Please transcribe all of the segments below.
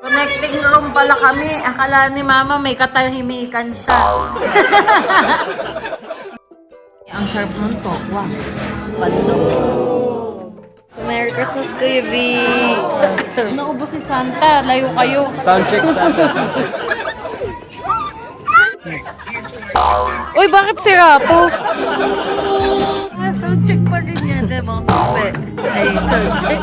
Connecting room pala kami. Akala ni Mama may katahimikan siya. Ang sarap ng tokwa. Bandok. So, Merry Christmas, Kuya B. Naubos si Santa. Layo kayo. Soundcheck, Santa. Uy, bakit sira to? Soundcheck pa rin yan. Diba? Ay, soundcheck.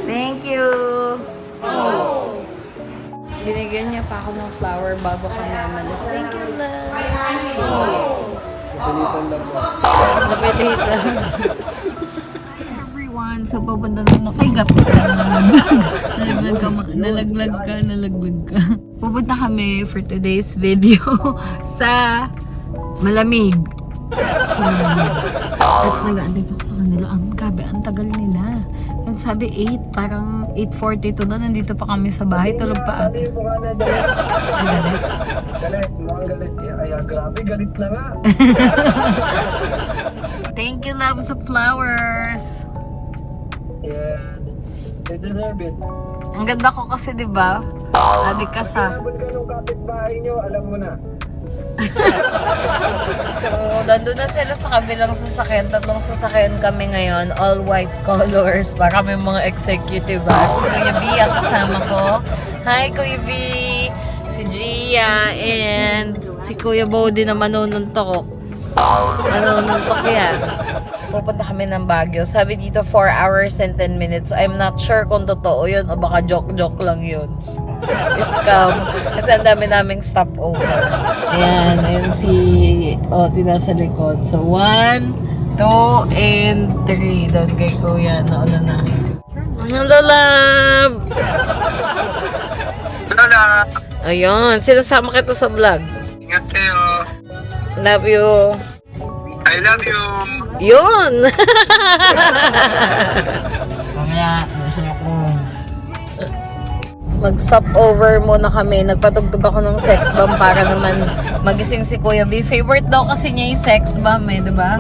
Thank you. Binigyan niya pa ako ng flower bago kami umalis. Thank you, love. Napilitan lang mo. Napilitan. Everyone, so papunta na kay Gapit ka. Nalaglag ka. Pupunta kami for today's video sa malamig. At nag-aantay pa ako sa kanila. Ang gabi, ang tagal nila. And sabi 8, parang 8:42 na, nandito pa kami sa bahay. Tulog pa ata. Ay, galit. Galit, mukhang galit. Ay, grabe, galit na nga. Thank you, love, sa flowers. Yeah, they deserve it. Ang ganda ko kasi, di ba? Adik ka sa. Kinabot ka nung kapitbahay nyo, alam mo na. So, nandun na sila sa kabilang sasakyan. Tatlong sasakyan kami ngayon. All white colors. Para kami mga executive. At si Kuya B ang kasama ko. Hi, Kuya B! Si Gia and si Kuya Bodie na manununtok. Manununtok yan. Pupunta kami ng Baguio. Sabi dito 4 hours and 10 minutes. I'm not sure kung totoo yun o baka joke-joke lang yun. Scam. Kasi ang dami naming stopover. Ayan. Ayan si Oti nasa likod. So, 1, 2, and 3. Doon kay Kuya. Nauna na. Hello, love! Lala! Ayun. Sinasama kita sa vlog. Ingat kayo. Love you. I love you. Yun! Mamaya, nasa ako. Mag-stop over muna kami. Nagpatugtog ako ng sex bomb para naman magising si Kuya B. Favorite daw kasi niya yung sex bomb eh, di ba?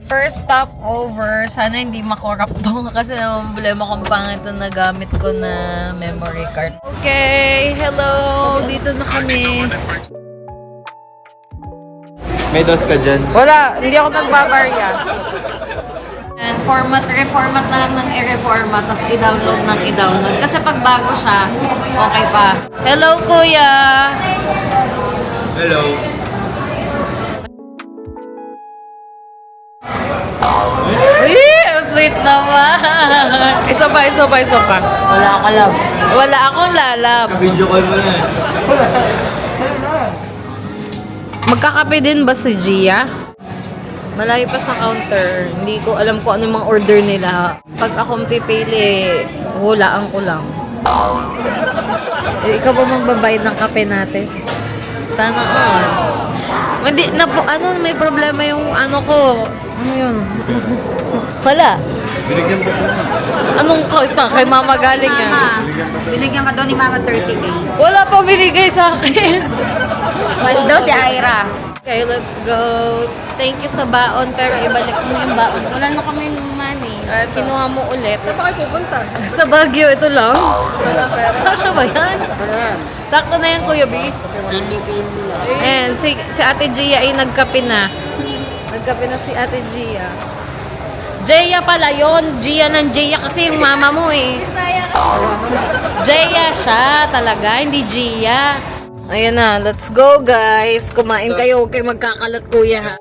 First stop over. Sana hindi makorap to kasi naman problema kung pangit na nagamit ko na memory card. Okay, hello. Dito na kami. May dos ka dyan. Wala, hindi ako nagbabarya. And reformat na lang ng i-reformat, tapos i-download ng i-download. Kasi pag bago siya, okay pa. Hello, Kuya! Hello. Uy, ang sweet naman! Isa pa. Wala akong love. Wala akong lalab. Video call mo na eh. Magkakape din ba si Gia? Malayo pa sa counter. Hindi ko alam kung anong mga order nila. Pag akong pipili, hulaan ko lang. Ikaw ba magbabayad ng kape natin? Sana all. Hindi, may problema yung ano ko. Ano yun? Wala. Binigyan ko po. Anong kay Mama galing yan? Binigyan ka daw ni Mama 30K. Wala pa binigay sa akin. Wala daw si Ira. Okay, let's go. Thank you sa baon, pero ibalik mo yung baon. Wala na kami money. Kinuha mo ulit. Saan pa kayo pupunta? Sa Baguio, ito lang. Wala pera. Kasya ba yan? Sakto na yan, Kuya B. And si Ate Gia ay nagkape na. Nagkape na si Ate Gia. Gia pala yun. Gia ng Gia kasi yung mama mo eh. Gia siya talaga, hindi Gia. Ayan na, let's go guys. Kumain kayo, huwag kayo magkakalat kuya ha.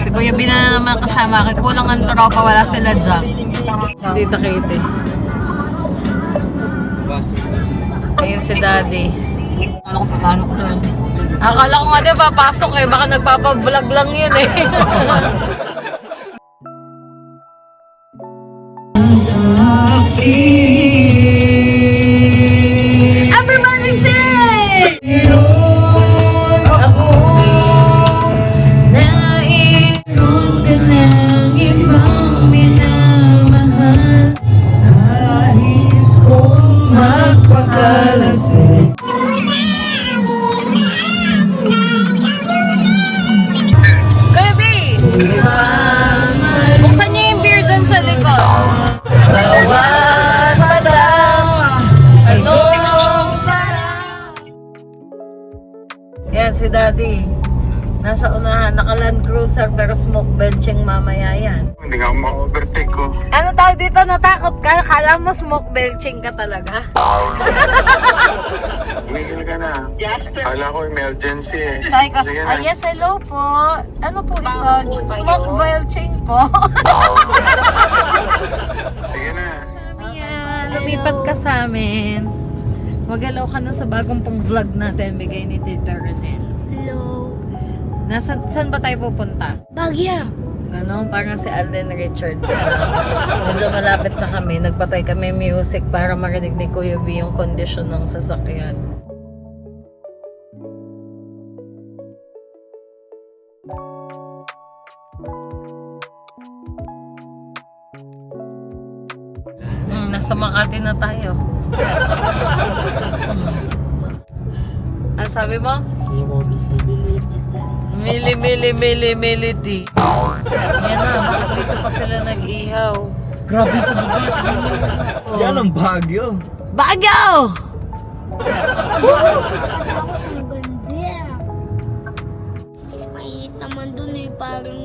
Si Kuya B na naman kasama. Kulang ang tropa, wala sila Jack. Dito Kitty. Ayun si Daddy. Ano ko paano ko na? Akala ko nga din papasok eh. Baka nagpapa-vlog lang yun eh. Everybody sing! Yan, si Daddy. Nasa unahan, naka-Land Cruiser pero smoke belching mamaya yan. Hindi nga ako ma-overtake ko. Ano tawag dito? Natakot ka? Kala mo smoke belching ka talaga? Tumigil ka na. Kala ko emergency eh. Sabi ko, Sige na. yes, hello po. Ano po ito? Smoke belching po. Sige na. Yan, lumipat ka sa amin. Magalaw ka na sa bagong pang vlog natin. Bigay ni Tita Renel. Hello. Saan ba tayo pupunta? Bagya. Ano, parang si Alden Richards na medyo malapit na kami. Nagpatay kami music para marinig ni Kuya B yung kondisyon ng sasakyan. Nasa Makati na tayo. Ano sabi mo? Mili. Yan na, bakit dito pa sila nag-ihaw? Grabe sa baba. Oh. Yan ang Baguio. Baguio! Ang ganda. Mainit naman dun eh. Parang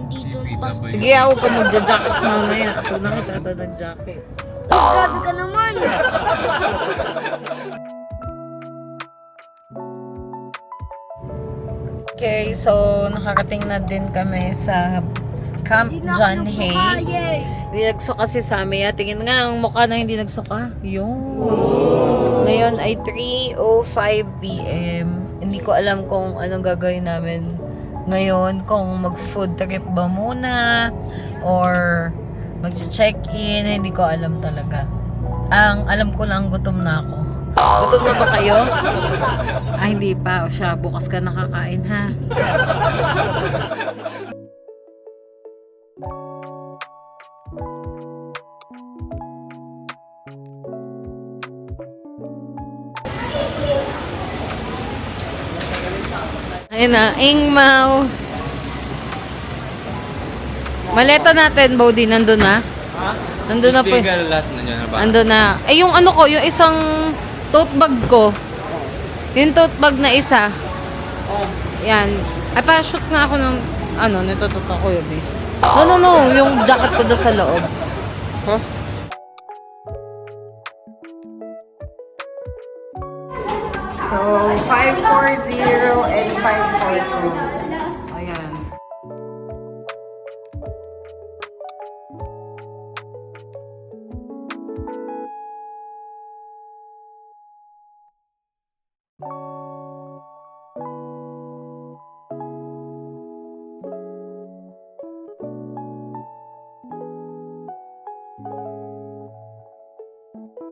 dito pa. Sige, ako ka magja-jacket mamaya. Pag nakita ito nag-jacket. Grabe ka naman. Okay, so nakarating na din kami sa Camp John Hay. Hindi nagsuka si Sammy. Tingin nga ang mukha na hindi nagsuka. Yun. Ngayon ay 3:05 p.m. Hindi ko alam kung anong gagawin namin ngayon. Kung mag-food trip ba muna or mag-check-in. Hindi ko alam talaga. Ang alam ko lang, gutom na ako. Gutom na ba kayo? Ay, hindi pa. O siya, bukas ka nakakain, ha? Ayun na, Ingmao. Maleta natin, Bodhi, nandun na? Nandun na po. lahat na dyan na ba? Nandun na. Eh, yung ano ko, yung isang tote bag ko. Yung tote bag na isa. Yan. Ay, pa-shoot nga ako ng, ano, nito ko yun eh. No. Yung jacket ko doon sa loob. Huh? So, 540 and 542. Ayan.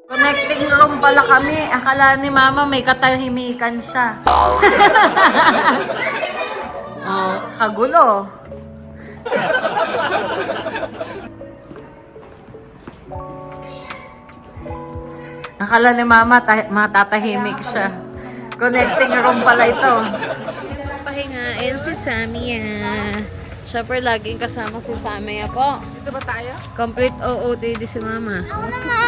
Connecting room pala kami. Akala ni Mama may katahimikan siya. Oh, kagulo. Akala ni Mama matatahimik siya. Connecting room pala ito. Pahingain si Sammy. Siyempre, laging kasama si Sammy po. Dito ba tayo? Complete OOTD si Mama. Ako naman.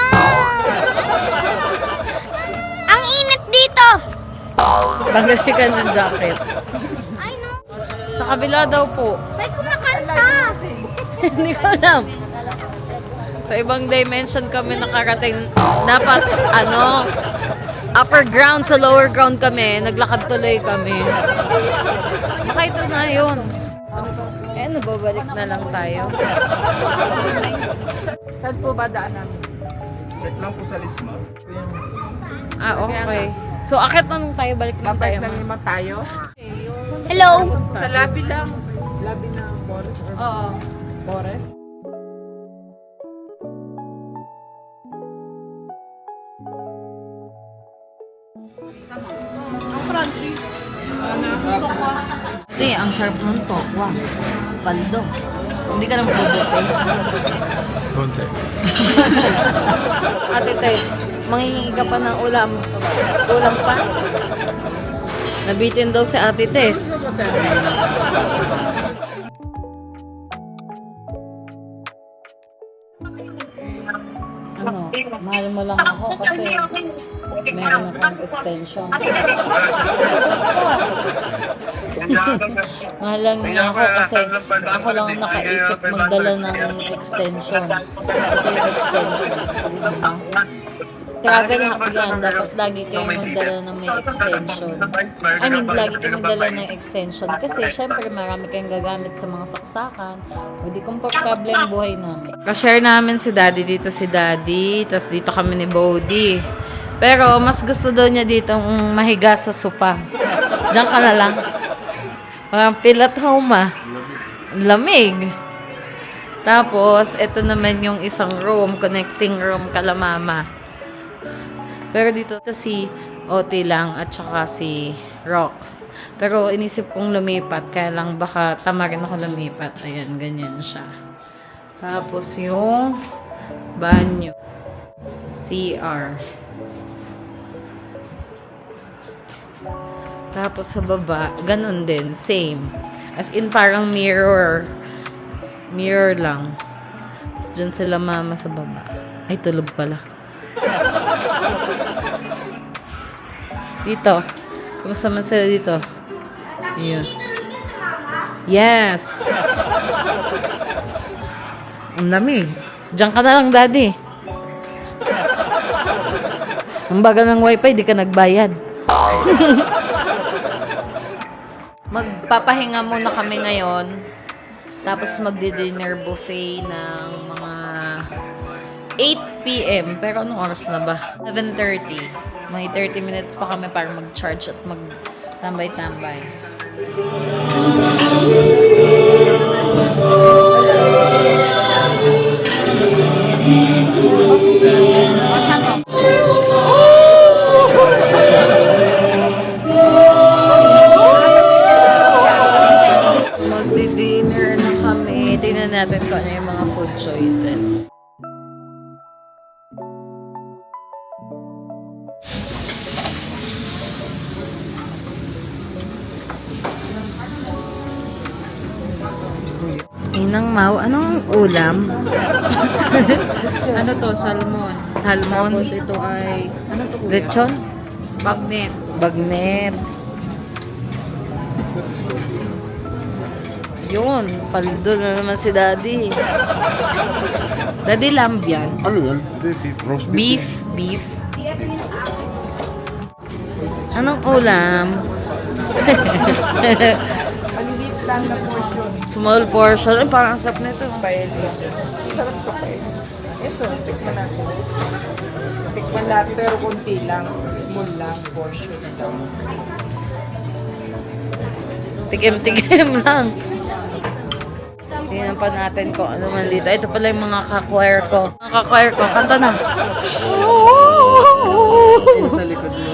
Ang init dito. Pagdali ka ng jacket. Ay no. Sa kabila daw po. May kumakanta. Hindi ko alam. Sa ibang dimension kami nakarating. Dapat, upper ground sa lower ground kami. Naglakad tuloy kami. Baka ito na yun. Eh, babalik na lang tayo. Saan po ba daan namin? Check lang po sa list mo. Ah, okay. So, akit na nung tayo, balik na tayo. naman tayo? Hello. Sa labi lang. Labi na Boris? Oo. Boris? Hindi, ang sarap ng tokwa. Paldo. Hindi ka naman bubuti. Konti. Ate Tess, manghihingi ka pa ng ulam. Ulam pa? Nabitin daw si Ate Tess. Ano, mahal mo lang ako kasi meron akong extension. Mahalang niya ako kasi ako lang ang nakaisip magdala ng extension. Ito yung extension. Travel ako yan. Dapat lagi kayo magdala ng may extension. I mean, lagi kayo magdala ng extension. Kasi syempre marami kayong gagamit sa mga saksakan. Hindi komportable ang buhay namin. Ka-share namin si Daddy dito si Daddy. Tapos dito kami ni Bodhi. Pero mas gusto daw niya dito mahiga sa sopa. Diyan ka na lang. Parang feel at home ah. Lamig. Tapos, ito naman yung isang room, connecting room kala mama. Pero dito si Oti lang at saka si Rox. Pero inisip kong lumipat, kaya lang baka tama rin ako lumipat. Ayan, ganyan siya. Tapos yung banyo. CR. Tapos sa baba, ganun din, same. As in parang mirror. Mirror lang. Tapos dyan sila mama sa baba. Ay, tulog pala. Dito. Kumusta man sila dito? Yun. Yes! Ang lamig. Diyan ka na lang, Daddy. Ang baga ng wifi, di ka nagbayad. Magpapahinga muna kami ngayon. Tapos magdi-dinner buffet ng mga 8 p.m. Pero anong oras na ba? 7:30. May 30 minutes pa kami para mag-charge at mag-tambay-tambay. Magdi-dinner na kami. Tingnan natin kung ano yung mga food choices. Inang Mau, anong ulam? Ano to? Salmon. Salmon? Tapos ito ay, ano to kuya? Lechon? Bagnet. Bagnet. Yun, paldo na naman si Daddy. Daddy, lamb yan. Ano yun? Beef. Roast Beef. Beef. Anong ulam? Maliliit lang na portion. Small portion. Ay, parang asap nito. Paella. Sarap to paella. Ito, tikman natin. Tikman natin pero konti lang. Small lang portion lang. Tikim-tikim lang. Tingnan pa natin kung ano man dito. Ito pala yung mga kakwair ko. Mga kakwair ko, kanta na. Sa likod mo.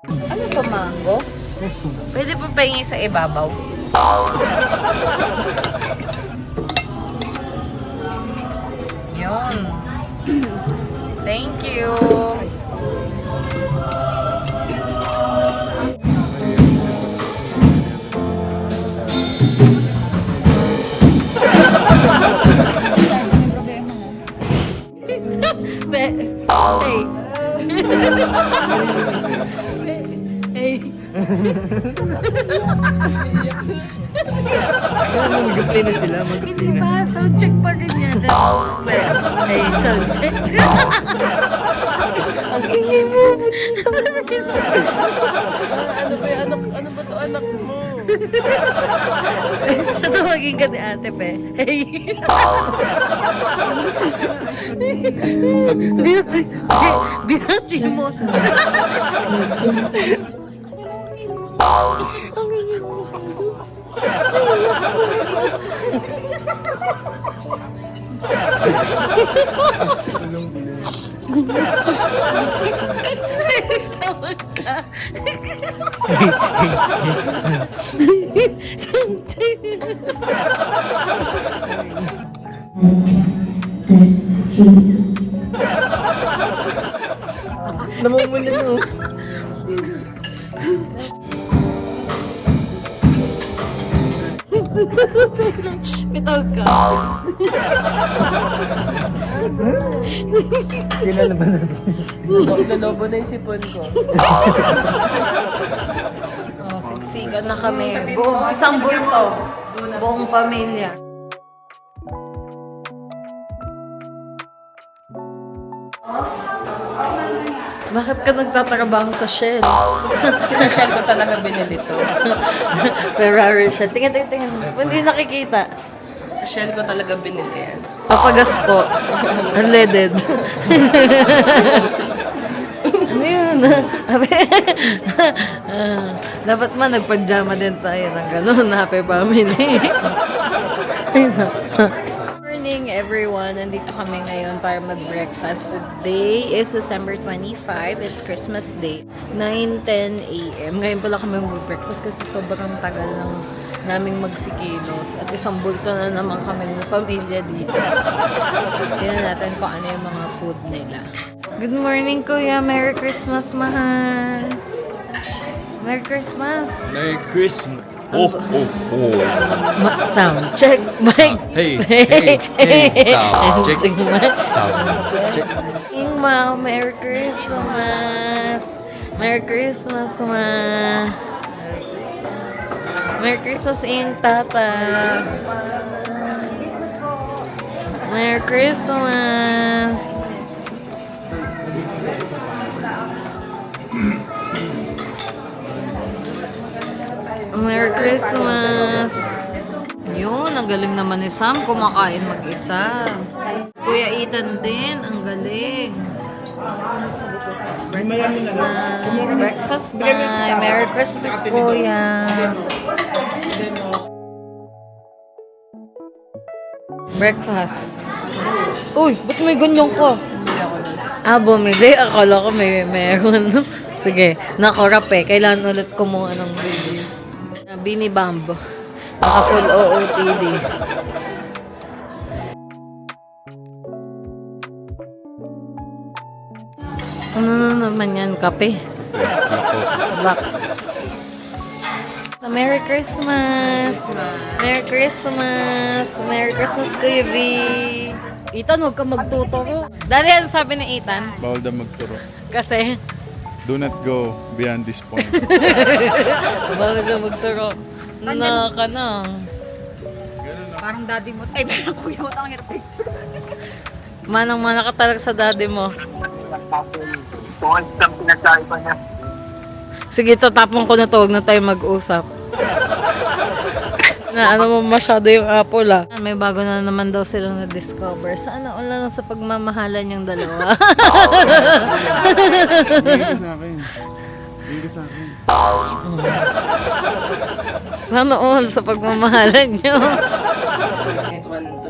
Ano to, mango? Pwede po pahingi sa ibabaw. Yun. Thank you. Hey. Hey. Mag-play na sila. Hindi pa, sound check pa rin yan. Hey, sound check. Ang ingay mo. Ano ba yan? Ano ba to anak mo? Tatawagin ka ni ate, pe. Hey. Binati mo. Ang ingay mo. Tawag ka. Namumula na. Bitaw ka. Kinalaban na. Lalobo na yung sipon ko. Oh, siksikan na kami. Isang bulto. Buong pamilya. Bakit ka nagtatrabaho sa Shell? Sinashell ko talaga binili to. Ferrari siya. Tingnan. Hindi nakikita. Sa Shell ko talaga binili yan. Papagas po. Unleaded. Ano yun? Dapat man nagpajama din tayo ng gano'n. Happy family. Morning everyone. Nandito kami ngayon para mag-breakfast. Today is December 25. It's Christmas Day. 9:10 a.m. Ngayon pala kami mag-breakfast kasi sobrang tagal lang naming magsikilos. At isang bulto na naman kami ng pamilya dito. Tingnan natin kung ano yung mga food nila. Good morning, Kuya. Merry Christmas, mahal. Merry Christmas. Merry Christmas. Oh, oh, oh. Sound check. Mic. Hey. Sound check. Sound check. Ma, Merry Christmas. Merry Christmas, ma. Merry Christmas, Ing Tata. Merry Christmas. Merry Christmas. Yun, ang galing naman ni Sam. Kumakain mag-isa. Kuya Ethan din, ang galing. Breakfast time. Merry Christmas, Kuya. Breakfast. Uy, ba't may ganyan ka? Bumili. Akala ko meron. Sige, nakorap eh. Kailangan ulit kumuha ng video. Bini Bambo. Naka full OOTD. Ano na naman yan? Kape? Black. Merry Christmas! Merry Christmas! Merry Christmas, Kuya V! Ethan, huwag ka magtuturo. Dali yan sabi ni Ethan. Bawal na magturo. Kasi, Do not go beyond this point. bawal ka magturo. Na ka na. Parang daddy mo. Ay, parang kuya mo. Tangin picture. Manang-mana ka talaga sa daddy mo. Sige, tatapon ko na to. Huwag na tayo mag-usap. Na ano mo masyado yung apple ah. May bago na naman daw silang na-discover. Sana wala lang sa pagmamahalan yung dalawa. Hindi ka sa akin. Hindi ka sa akin. Sana all sa pagmamahalan nyo.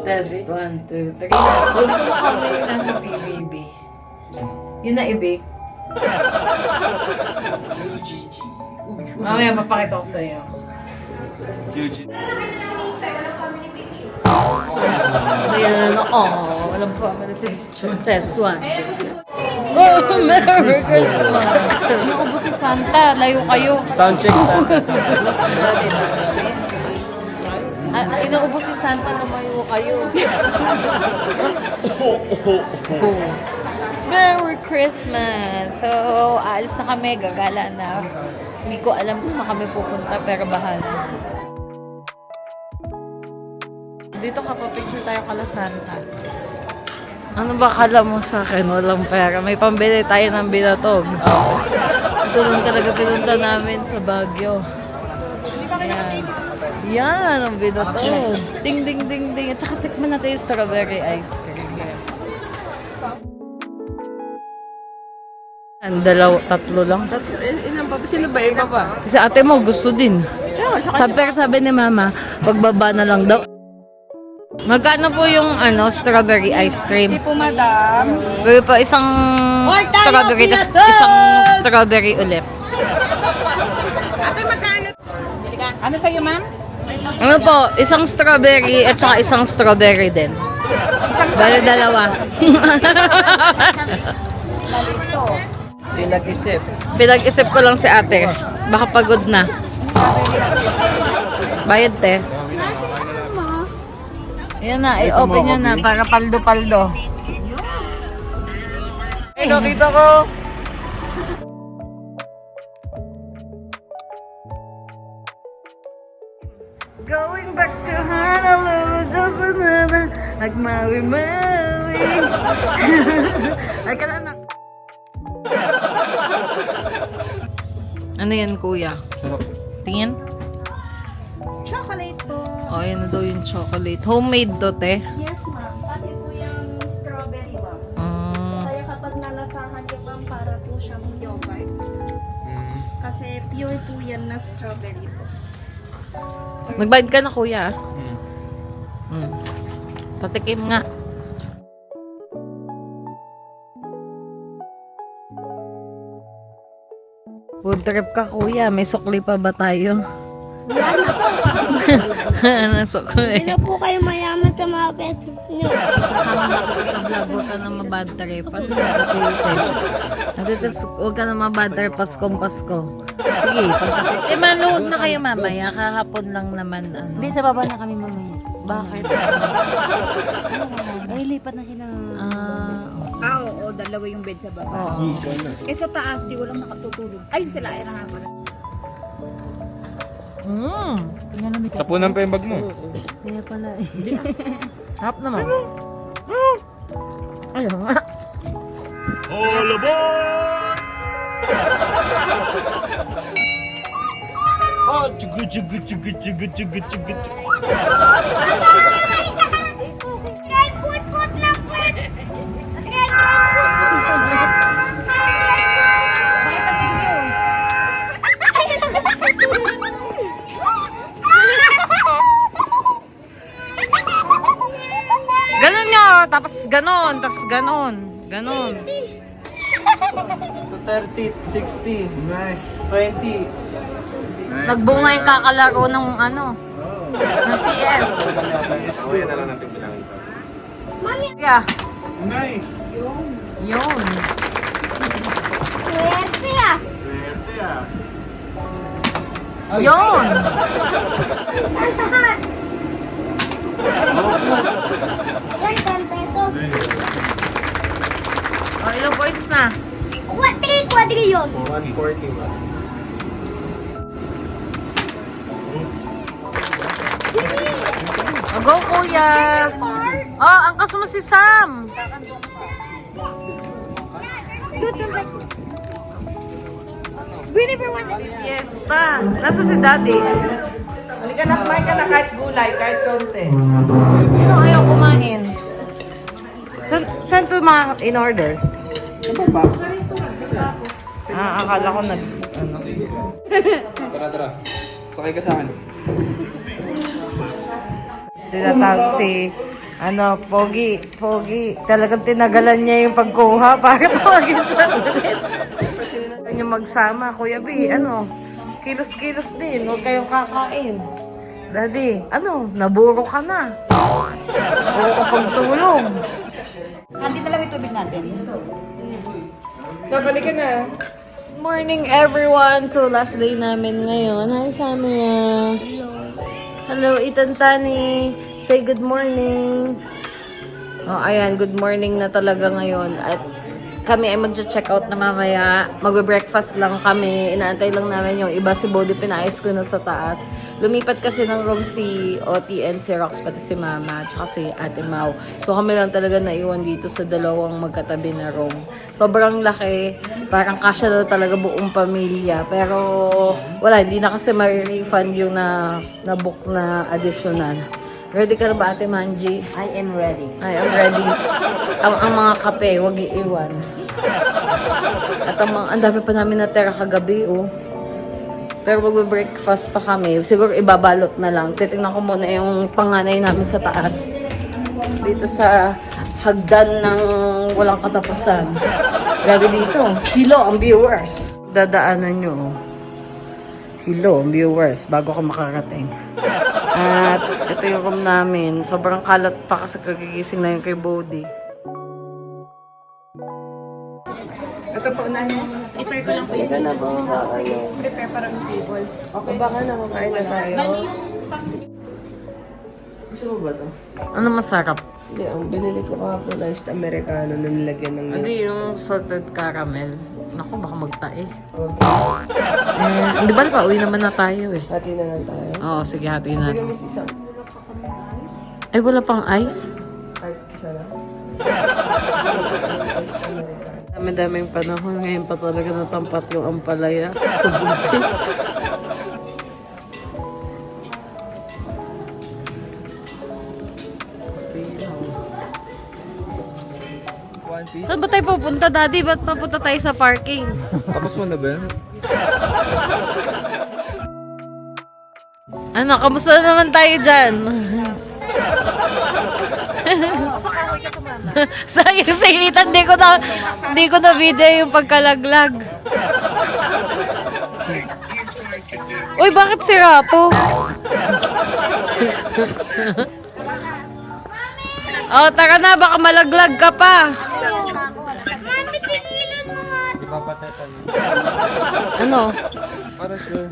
Test 1, 2, 3. Huli ko na kami nasa PBB. Yun na ibig. Mamaya mapakita ko sa'yo. Ayan, walang family picture. Test 1. Oh, Merry Christmas! Naubos si Santa, layo kayo. Sound check. Inaubos si Santa, lumayo kayo. Merry Christmas! So, aalis na kami, gagala na. Hindi ko alam kung saan kami pupunta, pero bahala. Dito kapapicture tayo kala Santa. Ano ba kala mo sa akin? Walang pera. May pambili tayo ng binatog. Ito lang talaga pinunta namin sa Baguio. Yan. Yan ang binatog. Ding, ding, ding, ding. At saka tikman natin yung strawberry ice cream. Ang tatlo lang. Ilan ba? Sino ba? Iba ba? Kasi ate mo gusto din. Sabi ni mama, pagbaba na lang daw. Magkano po yung strawberry ice cream? Hindi po, madam. Pero po isang strawberry, tas isang strawberry ulit. Ate, magkano? Ano sa'yo, ma'am? Ano po, isang strawberry at saka isang strawberry din. Bale, dalawa. Pinag-isip. Pinag-isip ko lang si ate. Baka pagod na. Bayad, te. Ayan na, i-open nyo na para paldo-paldo. Ay, nakita ko. Going back to Honolulu, just another nagmawi-mawi. Ay, ka na, anak. Ano yan, kuya? Tingin? Chocolate po. Oh, yan na daw yung chocolate. Homemade to, te. Yes, ma'am. Pati po yung strawberry, ma'am. Kaya kapag nalasahan niyo, ma'am, para po siyang yogurt. Kasi pure po yan na strawberry po. Magbayad ka na, kuya. Patikim nga. Food trip ka, kuya. May sukli pa ba tayo? Ano sukli? Hindi na po kayo mayaman sa mga beses nyo. Sasama na ako sa vlog. Huwag ka na mabad trip. Ano sa Atites? Atites, huwag ka na mabad trip. Paskong Pasko. Sige, pagkatapos. Maluwag na kayo mamaya. Kahapon lang naman. Ano. Hindi, sa baba na kami mamaya. Bakit? Ay, lipat na sila. Oo, dalawa yung bed sa baba. Eh sa taas, di walang nakatutulog. Ay, sila ay nakakala. Tapunan pa yung bag mo. Kaya pala eh. Harap naman. Ayun nga. All aboard! Oh, chugu chugu chugu chugu chugu chugu chugu. Red put na put! Red Ganon nga. Tapos ganon. Tapos ganon. Ganon. So 30, 60, Nice. 20. Nagbunga yung kakalaro ng ano. Ng CS. Yeah. Nice. Yun. Swerte ah! Swerte ah. Yun. Sartahan! Yan, 10 pesos. O, ilang points na? 3 quadrillion. 140 ba? O, go, kuya. Oh, angkas mo si Sam. We never want to. Yes, ta. Nasa si daddy. Halika na, kumain ka na kahit gulay, kahit konti. Sino ayaw kumain? Saan to in order? Akala ko nag... Ano? Tara. Sakay ka sa akin. Tinatawag si... Ano, Pogi. Talagang tinagalan niya yung pagkuha para tawagin siya ulit. Huwag niyo magsama, Kuya B. Ano, kilos-kilos din. Huwag kayong kakain. Daddy, ano, naburo ka na. Puro ka pagtulog. Hindi talaga yung tubig natin. Nabalik ka na. Morning, everyone. So, last day namin ngayon. Hi, Samia. Hello, Ethan Tani. Say good morning. Oh, ayan, good morning na talaga ngayon. At kami ay magcha-check out na mamaya. Magbe-breakfast lang kami. Inaantay lang namin yung iba. Si Bodhi, pinayos ko na sa taas. Lumipat kasi ng room si Oti and si Rox, pati si Mama, tsaka si Ate Mau. So kami lang talaga naiwan dito sa dalawang magkatabi na room. Sobrang laki. Parang kasya na talaga buong pamilya. Pero wala, hindi na kasi ma-refund yung na-book na additional. Ready ka na ba, Ate Manji? I am ready. I am ready. Ang mga kape, wag iiwan. At ang dami pa namin natira kagabi, oh. Pero magbe-breakfast pa kami. Siguro ibabalot na lang. Titingnan ko muna yung panganay namin sa taas. Dito sa hagdan ng walang katapusan. Grabe dito. Hello, ang viewers. Dadaanan nyo, oh. Hello, ang viewers. Bago ka makarating. At ito yung room namin. Sobrang kalat pa kasi kagigising na yung kay Bodhi. Ito po, unahin mo muna. Prepare ko lang po. Ito na po. Prepare para ng table. Okay. Baka na makain na tayo. Gusto mo ba ito? Ano masarap? Hindi, ang binili ko kahapon iced americano na nilagyan ng milk. Hindi, yung salted caramel. Naku, baka magtae. Okay. Di ba pa, uwi naman na tayo eh. Hati na lang tayo. Oo, sige, hati na. Sige, miss, isa. Ay, wala pang ice? Ay, isa lang. Dami-daming panahon. Ngayon pa talaga natampat yung ampalaya sa buhay. Kusino. Saan ba tayo pupunta, Daddy? Ba't papunta tayo sa parking? Tapos mo na ba yan? Ano, kamusta na naman tayo dyan? Sayang si Ethan, hindi ko na video yung pagkalaglag. Uy, bakit sira to? Oh, tara na, baka malaglag ka pa. Ipapatatan. Ano? Para sure.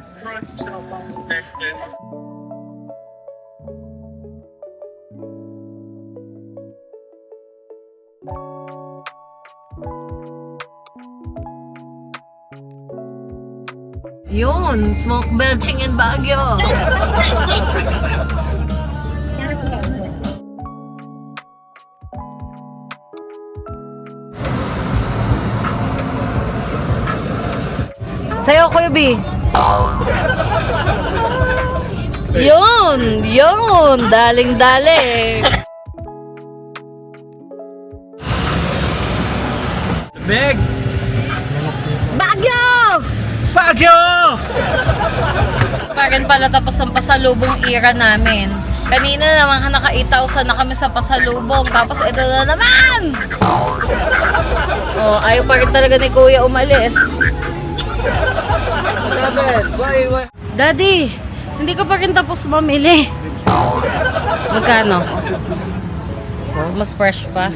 Yun, smoke belching in Baguio. Sayo, Kuya B. Yun, daling-dali. Meg! Baguio! Baguio! Pa rin pala tapos ang pasalubong era namin. Kanina naman naka 8,000 na kami sa pasalubong. Tapos ito na naman! Oh, ayaw pa rin talaga ni Kuya umalis. Daddy, hindi ka pa rin tapos mamili. Magkano? Mas fresh pa.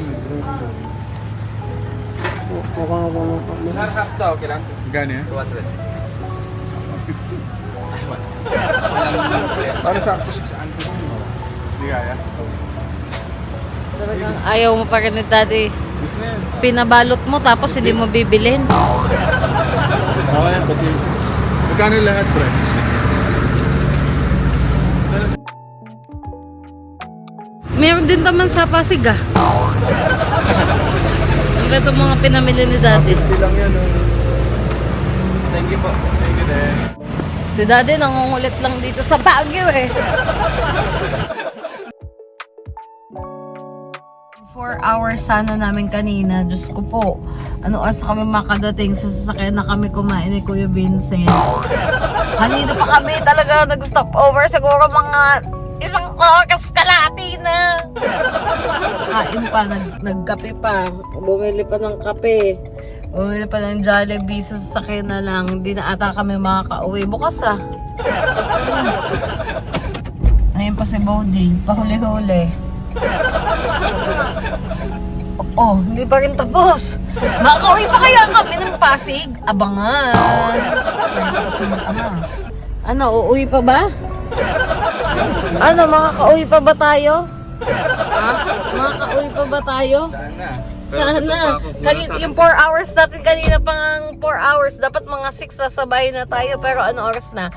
Harap daw, okay lang? Gano yan? 200. Para sakto siya sa anto. Hindi kaya? Talagang ayaw mo pa rin ni Daddy. Pinabalot mo tapos hindi mo bibilin. Okay yan, pati yun. Magkano lahat, bro? Meron din naman sa Pasig ah. Ang ganda mga pinamili ni Daddy. Hindi lang yan, oh. Thank you po. Thank you din. Si Daddy nangungulit lang dito sa Baguio eh. 4 hours sana namin kanina. Diyos ko po. Ano oras kami makadating sa sasakyan na kami kumain ni Kuya Vincent. Kanina pa kami talaga nag-stop over. Siguro mga 1 oras kalahati na. Kain pa, nagkape pa. Bumili pa ng kape. Bumili pa ng Jollibee sa sasakyan na lang. Hindi na ata kami makaka-uwi. Bukas ah. Ngayon pa si Bodhi. Pahuli-huli. Oh, hindi pa rin tapos. Makaka-uwi pa kaya kami ng Pasig? Abangan. Ano, uuwi pa ba? Ano, makaka-uwi pa ba tayo? Ha? Makaka-uwi pa ba tayo? Sana. Yung 4 hours natin kanina pang 4 hours. Dapat mga 6 sasabay na tayo. Pero ano oras na?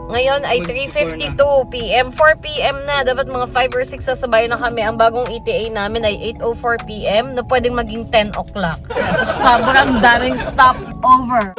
Ngayon ay 3:52 p.m. 4 p.m. na. Dapat mga 5 or 6 sasabay na kami. Ang bagong ETA namin ay 8:04 p.m. na pwedeng maging 10 o'clock. Sobrang daming stopover.